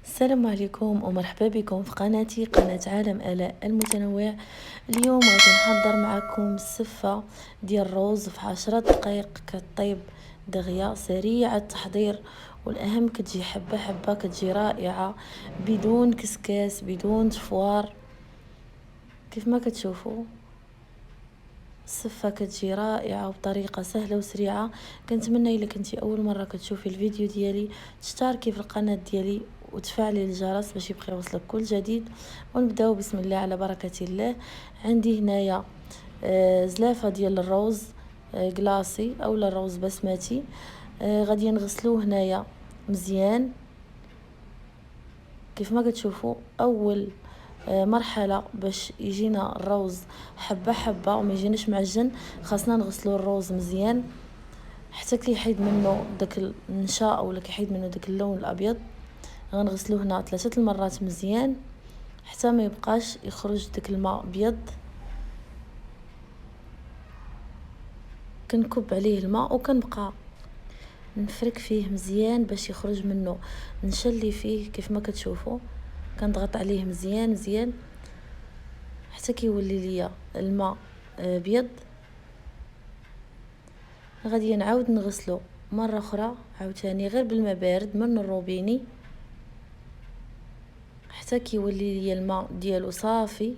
السلام عليكم ومرحبا بكم في قناتي قناة عالم آلاء المتنوع. اليوم غادي نحضر معكم السفة ديال الروز في 10 دقائق. كطيب دغيا سريعة التحضير، والأهم كتجي حبة حبة، كتجي رائعة بدون كسكاس بدون تفوار. كيف ما كتشوفوا السفة كتجي رائعة وبطريقة سهلة وسريعة. كنتمنى الا كنتي اول مرة كتشوفي الفيديو ديالي تشتركي في القناة ديالي وتفعلي الجرس باش يبقى يوصلك كل جديد. ونبداو بسم الله على بركة الله. عندي هنايا زلافة ديال الروز كلاصي اولا الروز بسمتي. غادي نغسلوه هنايا مزيان. كيف ما كتشوفوا اول مرحله باش يجينا الروز حبه حبه وما يجيناش معجن، خاصنا نغسلوا الروز مزيان حتى كيحيد منه داك النشا اولا كيحيد منه داك اللون الابيض. غنغسلوه هنا 3 المرات مزيان حتى ما يبقاش يخرج داك الماء ابيض. كنكب عليه الماء وكنبقى نفرك فيه مزيان باش يخرج منه نشلي فيه. كيف ما كتشوفوا كنضغط عليه مزيان مزيان حتى كيولي ليا الماء ابيض. غادي نعاود نغسلو مره اخرى عاوتاني غير بالماء بارد من الروبيني حتى كيولي ليا الماء ديالو صافي.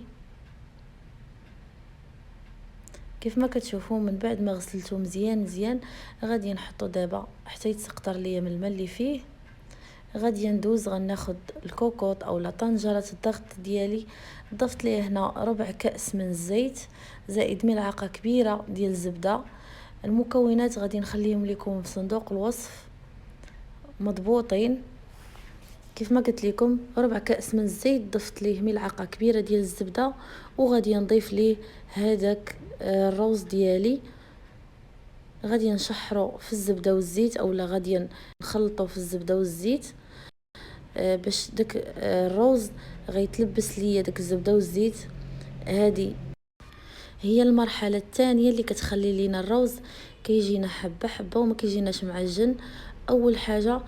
كيف ما كتشوفوا من بعد ما غسلته مزيان مزيان غادي نحطو دابا حتى يتسقطر ليا من الماء اللي فيه. غادي ندوز غناخد الكوكوط اولا طنجره الضغط ديالي. ضفت ليه هنا ربع كأس من الزيت زائد ملعقه كبيره ديال الزبده. المكونات غادي نخليهم لكم في صندوق الوصف مضبوطين. كيف ما قلت لكم ربع كأس من الزيت، ضفت ليه ملعقه كبيره ديال الزبده، وغادي نضيف ليه هذاك الروز ديالي. غادي نشحرو في الزبده والزيت اولا غادي نخلطو في الزبده والزيت باش داك الروز غيتلبس ليا داك الزبده والزيت. هذه هي المرحله الثانيه اللي كتخلي لينا الروز كيجينا حبه حبه وما كيجيناش معجن. اول حاجه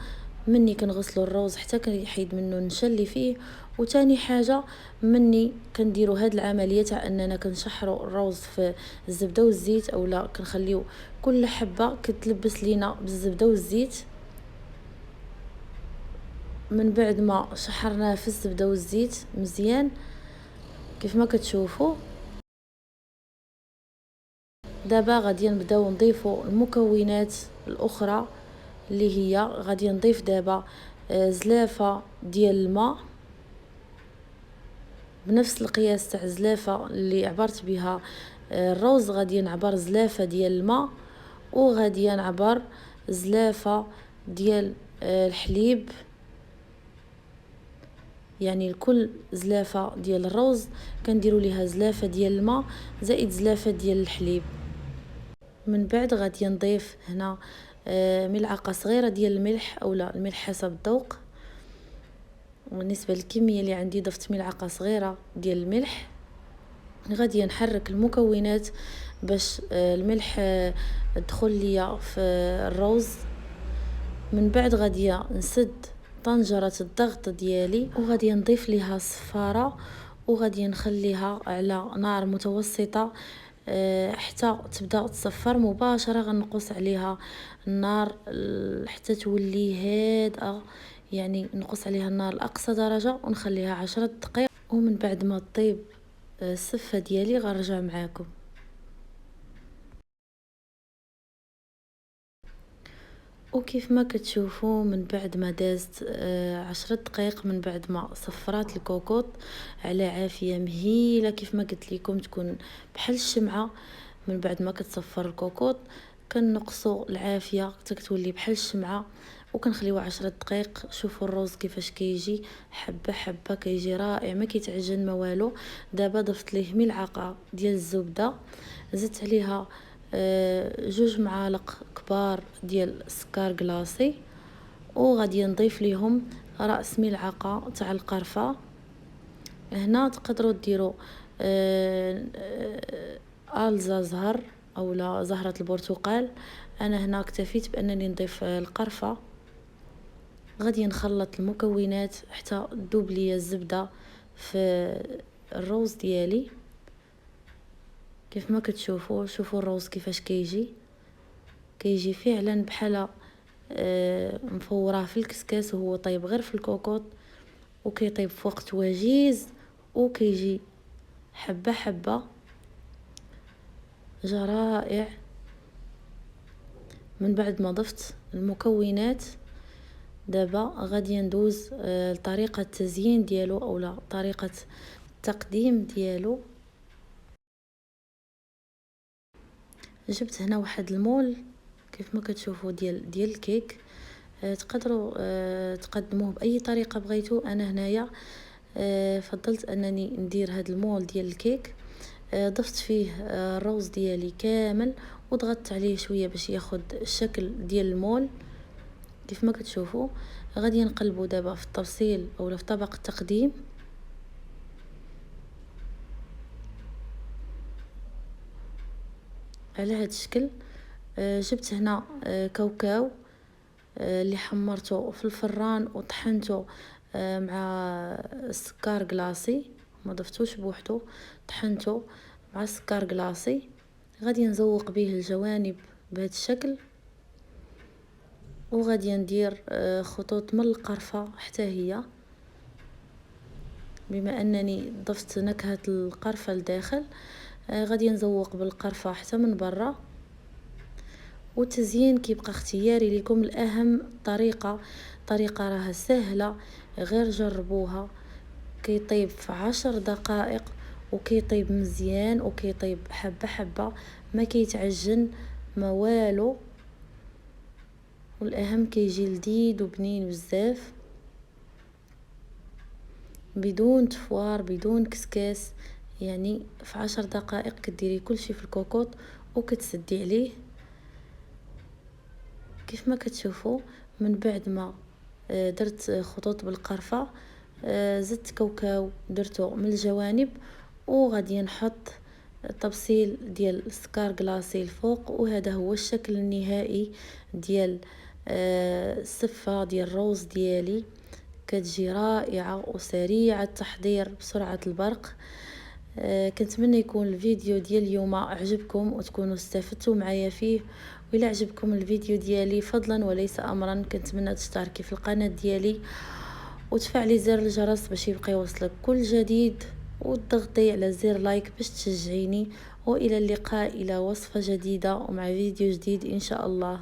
مني كنغسلوا الروز حتى كيحيد منه النشا اللي فيه، وتاني حاجه مني كنديروا هاد العمليه تاع اننا كنشحروا الروز في الزبده والزيت اولا كنخليو كل حبه كتلبس لينا بالزبده والزيت. من بعد ما شحرناه في الزبده والزيت مزيان كيف ما كتشوفوا دابا غادي نبداو نضيفوا المكونات الاخرى اللي هي غادي نضيف دابا زلافه ديال الماء بنفس القياس تاع الزلافه اللي عبرت بها الروز. غادي نعبر زلافه ديال الماء وغادي نعبر زلافه ديال الحليب. يعني لكل زلافه ديال الروز كنديروا ليها زلافه ديال الماء زائد زلافه ديال الحليب. من بعد غادي نضيف هنا ملعقه صغيره ديال الملح اولا الملح حسب الذوق. بالنسبه للكميه اللي عندي ضفت ملعقه صغيره ديال الملح. غادي نحرك المكونات باش الملح تدخل ليا في الروز. من بعد غادي نسد طنجره الضغط ديالي وغادي نضيف ليها الصفاره وغادي نخليها على نار متوسطه حتى تبدا تصفر مباشره. غنقص عليها النار حتى تولي هادئه، يعني نقص عليها النار لاقصى درجه ونخليها 10 دقائق. ومن بعد ما طيب السفه ديالي غنرجع معاكم. وكيف ما كتشوفوا من بعد ما دازت 10 دقائق من بعد ما صفرات الكوكوط على عافيه مهيله كيف ما قلت لكم تكون بحال الشمعه. من بعد ما كتصفر الكوكوط كنقصوا العافيه حتى كتولي بحال الشمعه وكنخليوها 10 دقائق. شوفوا الروز كيفاش كيجي حبه حبه، كيجي رائع ما كيتعجن ما والو. دابا ضفت ليه ملعقه ديال الزبده، زدت عليها 2 معالق كبار ديال السكر كلاصي، وغادي نضيف ليهم راس ملعقه تاع القرفه. هنا تقدروا ديروا الزا زهر اولا زهره البرتقال. انا هنا اكتفيت بانني نضيف القرفه. غادي نخلط المكونات حتى تذوب ليا الزبده في الروز ديالي. كيف ما كتشوفوا، شوفوا الروز كيفاش كيجي فعلا بحال مفوراه في الكسكاس، وهو طيب غير في الكوكوط، وكيطيب في وقت وجيز، وكيجي حبه حبه، جا رائع. من بعد ما ضفت المكونات، دابا غادي ندوز لطريقه التزيين ديالو اولا طريقه التقديم ديالو. جبت هنا واحد المول كيف ما كتشوفوا ديال الكيك. تقدروا تقدموه باي طريقه بغيتو. انا هنايا فضلت انني ندير هذا المول ديال الكيك. ضفت فيه الروز ديالي كامل، وضغطت عليه شويه باش ياخد الشكل ديال المول كيف ما كتشوفوا. غادي نقلبوا دابا في التبصيل اولا في طبق التقديم على هذا الشكل. جبت هنا كاوكاو اللي حمرته في الفران وطحنته مع السكر كلاصي، ما ضفتوش بوحدو، طحنته مع السكر كلاصي. غادي نزوق به الجوانب بهذا الشكل، وغادي ندير خطوط من القرفه حتى هي، بما انني ضفت نكهه القرفه لداخل. غادي نزوق بالقرفه حتى من برا. والتزيين كيبقى اختياري لكم. الاهم طريقه راها سهله، غير جربوها. كيطيب في 10 دقائق، وكيطيب مزيان، وكيطيب حبه حبه، ما كيتعجن ما والو. والاهم كيجي لذيذ وبنين بزاف، بدون تفوار بدون كسكاس. يعني في 10 دقائق كديري كلشي في الكوكوط وكتسدي عليه كيف ما كتشوفوا. من بعد ما درت خطوط بالقرفه، زدت كاوكاو درته من الجوانب، وغادي نحط تبصيل ديال السكر كلاصي الفوق. وهذا هو الشكل النهائي ديال السفه ديال الروز ديالي. كتجي رائعه وسريعه التحضير بسرعه البرق. كنتمنى يكون الفيديو ديال اليوم عجبكم وتكونوا استفدتوا معايا فيه. وإلا عجبكم الفيديو ديالي فضلا وليس امرا كنتمنى تشتركي في القناه ديالي وتفعلي زر الجرس باش يبقى يوصلك كل جديد، وتضغطي على زر لايك باش تشجعيني. والى اللقاء، الى وصفه جديده ومع فيديو جديد ان شاء الله.